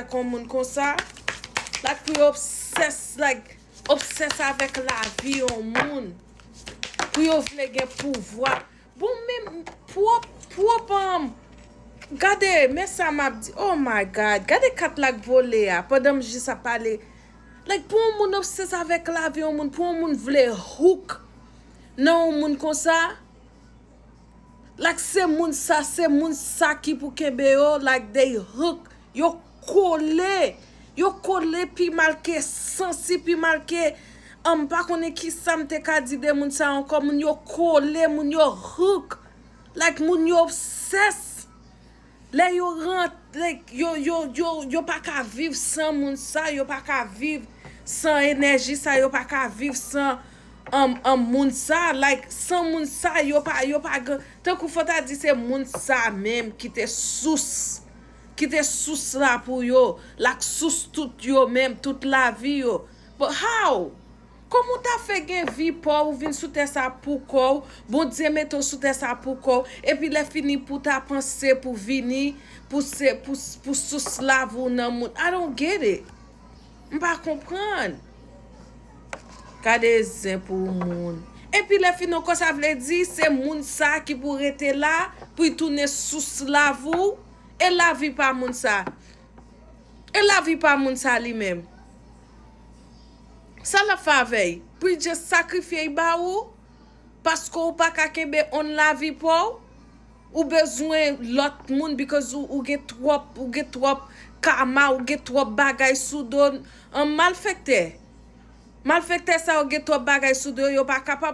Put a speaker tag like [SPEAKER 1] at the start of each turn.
[SPEAKER 1] comme moun comme ça, like puis obsesse avec la vie au monde. Puis yo vle gen pouvoir. Bon même pour gade, mais ça m'a dit, oh my god, gade kat lak volé a, pendant que j'sa parler. Like pour un moun obsesse avec la vie au monde, pour un moun vle hook. Non moun comme ça. Like c'est moun ça qui pour kembe yo, like they hook. Yo collé puis marqué sensi puis marqué pas connait qui ça m'te ka di de moun ça encore moun yo collé moun yo hook like moun yo obsess là yo rentre like yo pas ka vivre sans moun ça yo pas ka vivre sans énergie ça yo pas ka vivre sans moun ça like sans moun ça yo pas tant qu'on faut ta dit c'est moun ça même qui te sous là pour yo, like sous tout yo même toute la vie yo. But how? Comment t'as fait gen vie pour ou vin sous terre ça pour quoi? Bon Dieu metto sous terre ça pour quoi? Et puis les fini pour ta penser pour venir pour sous la vous nan moun. I don't get it. M'pas comprendre. Kade zin pour moun. Et puis les fini quoi ça veut dire c'est moun ça qui pour rester là pour tourner sous la vous. Et la vie pas moun ça. Et la vie pas moun ça lui-même. Ça la favey. Puis juste sacrifier ba ou parce qu'on pas ka kembe on la vie pour ou besoin l'autre moun because ou get trop karma ou get trop bagay sous don malfecté. Malfecté ça ou get trop bagay sous don yo pas capable